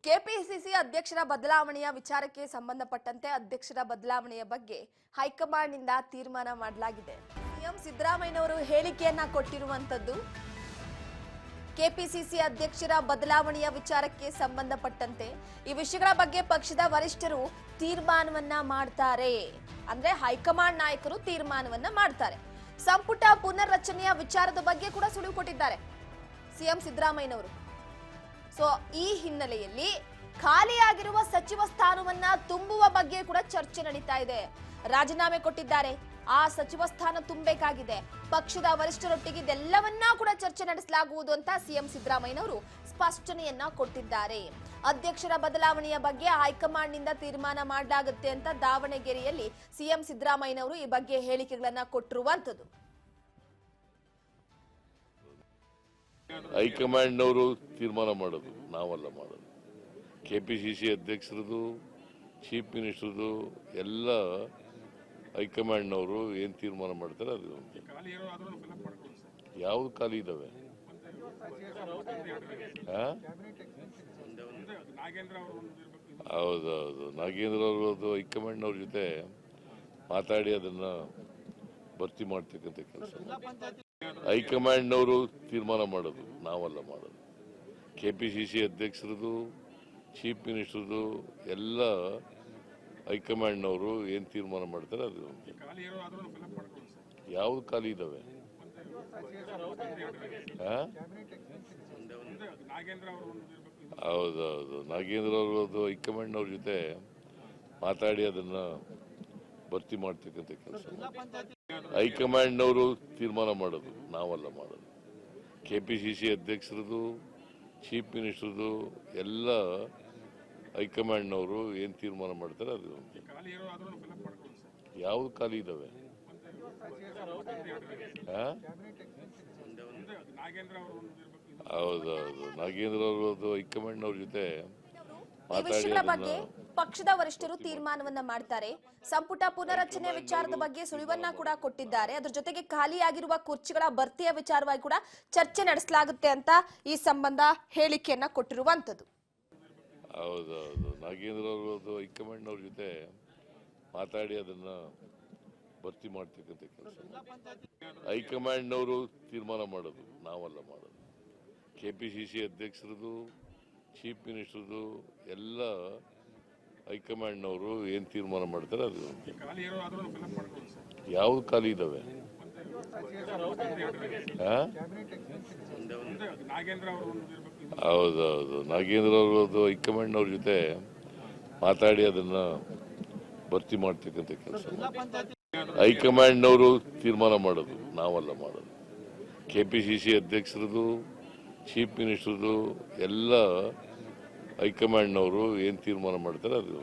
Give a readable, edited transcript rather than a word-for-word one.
KPCC ಅಧ್ಯಕ್ಷರ ಬದಲಾವಣೆಯ ವಿಚಾರಕ್ಕೆ ಸಂಬಂಧಪಟ್ಟಂತೆ ಅಧ್ಯಕ್ಷರ ಬದಲಾವಣೆಯ ಬಗ್ಗೆ ಹೈಕಮಾಂಡ್ ನಿಂದ ತೀರ್ಮಾನ ಮಾಡಲಾಗಿದೆ. ಸಿಎಂ ಸಿದ್ದರಾಮಯ್ಯನವರು ಹೇಳಿಕೆಯನ್ನ ಕೊಟ್ಟಿರುವಂತದ್ದು ಕೆಪಿಸಿಸಿ ಅಧ್ಯಕ್ಷರ ಬದಲಾವಣೆಯ ವಿಚಾರಕ್ಕೆ ಸಂಬಂಧಪಟ್ಟಂತೆ ಈ ವಿಷಯಗಳ ಬಗ್ಗೆ ಪಕ್ಷದ ವರಿಷ್ಠರು ತೀರ್ಮಾನವನ್ನ ಮಾಡ್ತಾರೆ. ಅಂದ್ರೆ ಹೈಕಮಾಂಡ್ ನಾಯಕರು ತೀರ್ಮಾನವನ್ನ ಮಾಡ್ತಾರೆ. ಸಂಪುಟ ಪುನರ್ರಚನೆಯ ವಿಚಾರದ ಬಗ್ಗೆ ಕೂಡ ಸುಳಿವು ಕೊಟ್ಟಿದ್ದಾರೆ ಸಿಎಂ ಸಿದ್ದರಾಮಯ್ಯನವರು. ಸೊ ಈ ಹಿನ್ನೆಲೆಯಲ್ಲಿ ಖಾಲಿಯಾಗಿರುವ ಸಚಿವ ಸ್ಥಾನವನ್ನ ತುಂಬುವ ಬಗ್ಗೆ ಕೂಡ ಚರ್ಚೆ ನಡೀತಾ ಇದೆ. ರಾಜೀನಾಮೆ ಕೊಟ್ಟಿದ್ದಾರೆ, ಆ ಸಚಿವ ಸ್ಥಾನ ತುಂಬಬೇಕಾಗಿದೆ. ಪಕ್ಷದ ವರಿಷ್ಠರೊಟ್ಟಿಗೆ ಇದೆಲ್ಲವನ್ನ ಕೂಡ ಚರ್ಚೆ ನಡೆಸಲಾಗುವುದು ಅಂತ ಸಿಎಂ ಸಿದ್ದರಾಮಯ್ಯನವರು ಸ್ಪಷ್ಟನೆಯನ್ನ ಕೊಟ್ಟಿದ್ದಾರೆ. ಅಧ್ಯಕ್ಷರ ಬದಲಾವಣೆಯ ಬಗ್ಗೆ ಹೈಕಮಾಂಡ್ ನಿಂದ ತೀರ್ಮಾನ ಮಾಡಲಾಗುತ್ತೆ ಅಂತ ದಾವಣಗೆರೆಯಲ್ಲಿ ಸಿಎಂ ಸಿದ್ದರಾಮಯ್ಯನವರು ಈ ಬಗ್ಗೆ ಹೇಳಿಕೆಗಳನ್ನ ಕೊಟ್ಟಿರುವಂತದ್ದು. ಹೈಕಮಾಂಡ್ನವರು ತೀರ್ಮಾನ ಮಾಡೋದು, ನಾವಲ್ಲ ಮಾಡೋದು. ಕೆಪಿಸಿಸಿ ಅಧ್ಯಕ್ಷರದು, ಚೀಫ್ ಮಿನಿಸ್ಟರ್ದು ಎಲ್ಲ ಹೈಕಮಾಂಡ್ನವರು ಏನ್ ತೀರ್ಮಾನ ಮಾಡ್ತಾರೆ ಅದು. ಯಾವ್ದು ಖಾಲಿ ಇದಾವೆ? ಹೌದೌದು, ನಾಗೇಂದ್ರ ಅವರದು ಹೈಕಮಾಂಡ್ನವ್ರ ಜೊತೆ ಮಾತಾಡಿ ಅದನ್ನ ಭರ್ತಿ ಮಾಡ್ತಕ್ಕಂಥ ಕೆಲಸ ಹೈಕಮಾಂಡ್ನವರು ತೀರ್ಮಾನ ಮಾಡೋದು, ನಾವಲ್ಲ ಮಾಡೋದು. ಕೆಪಿಸಿಸಿ ಅಧ್ಯಕ್ಷರದು, ಚೀಫ್ ಮಿನಿಸ್ಟರ್ದು ಎಲ್ಲ ಹೈಕಮಾಂಡ್ನವರು ಏನ್ ತೀರ್ಮಾನ ಮಾಡ್ತಾರೆ ಅದು. ಯಾವ್ದು ಖಾಲಿ ಇದಾವೆ? ಹೌದೌದು, ನಾಗೇಂದ್ರ ಅವರದು ಹೈಕಮಾಂಡ್ನವ್ರ ಜೊತೆ ಮಾತಾಡಿ ಅದನ್ನ ಭರ್ತಿ ಮಾಡ್ತಕ್ಕಂಥ ಕೆಲಸ ಹೈಕಮಾಂಡ್ನವರು ತೀರ್ಮಾನ ಮಾಡೋದು, ನಾವಲ್ಲ ಮಾಡೋದು. ಕೆಪಿಸಿಸಿ ಅಧ್ಯಕ್ಷರದು, ಚೀಫ್ ಮಿನಿಸ್ಟರ್ದು ಎಲ್ಲ ಹೈಕಮಾಂಡ್ನವರು ಏನ್ ತೀರ್ಮಾನ ಮಾಡ್ತಾರೆ ಅದು. ಯಾವ್ದು ಖಾಲಿ ಇದಾವೆ? ಹೌದೌದು, ನಾಗೇಂದ್ರ ಅವರದು ಹೈಕಮಾಂಡ್ನವ್ರ ಜೊತೆ ಬಗ್ಗೆ ಪಕ್ಷದ ವರಿಷ್ಠರು ತೀರ್ಮಾನವನ್ನ ಮಾಡ್ತಾರೆ. ಸಂಪುಟ ಪುನರಚನೆ ವಿಚಾರದ ಬಗ್ಗೆ ಸುಳಿವನ್ನ ಕೂಡ ಕೊಟ್ಟಿದ್ದಾರೆ. ಅದ್ರ ಜೊತೆಗೆ ಖಾಲಿಯಾಗಿರುವ ಕುರ್ಚಿಗಳ ಭರ್ತಿಯ ವಿಚಾರವಾಗಿ ಕೂಡ ಚರ್ಚೆ ನಡೆಸಲಾಗುತ್ತೆ ಅಂತ ಈ ಸಂಬಂಧ ಹೇಳಿಕೆಯನ್ನ ಕೊಟ್ಟಿರುವಂತದ್ದು. ಹೌದೌದು, ನಾಗೇಂದ್ರ ಅವರದು ಹೈಕಮಾಂಡ್ನವ್ರ ಜೊತೆ ಮಾತಾಡಿ ಅದನ್ನ ಭರ್ತಿ ಮಾಡ್ತಕ್ಕಂಥ ಕೆಲಸ ಹೈಕಮಾಂಡ್ನವರು ತೀರ್ಮಾನ ಮಾಡೋದು, ನಾವಲ್ಲ ಮಾಡೋದು. ಕೆಪಿಸಿಸಿ ಅಧ್ಯಕ್ಷರದು, ಚೀಫ್ ಮಿನಿಸ್ಟರ್ದು ಎಲ್ಲ ಹೈಕಮಾಂಡ್ನವರು ಏನ್ ತೀರ್ಮಾನ ಮಾಡ್ತಾರೆ ಅದು. ಯಾವ್ದು ಖಾಲಿ ಇದಾವೆ? ಹೌದೌದು, ನಾಗೇಂದ್ರ ಅವರದು ಹೈಕಮಾಂಡ್ನವ್ರ ಜೊತೆ ಮಾತಾಡಿ ಅದನ್ನ ಭರ್ತಿ ಮಾಡ್ತಕ್ಕಂಥ ಕೆಲಸ ಹೈಕಮಾಂಡ್ನವರು ತೀರ್ಮಾನ ಮಾಡೋದು, ನಾವಲ್ಲ ಮಾಡೋದು. ಕೆಪಿಸಿಸಿ ಅಧ್ಯಕ್ಷರದು, ಚೀಫ್ ಮಿನಿಸ್ಟರ್ದು ಎಲ್ಲ ಹೈಕಮಾಂಡ್ನವರು ಏನ್ ತೀರ್ಮಾನ ಮಾಡ್ತಾರೆ ಅದು.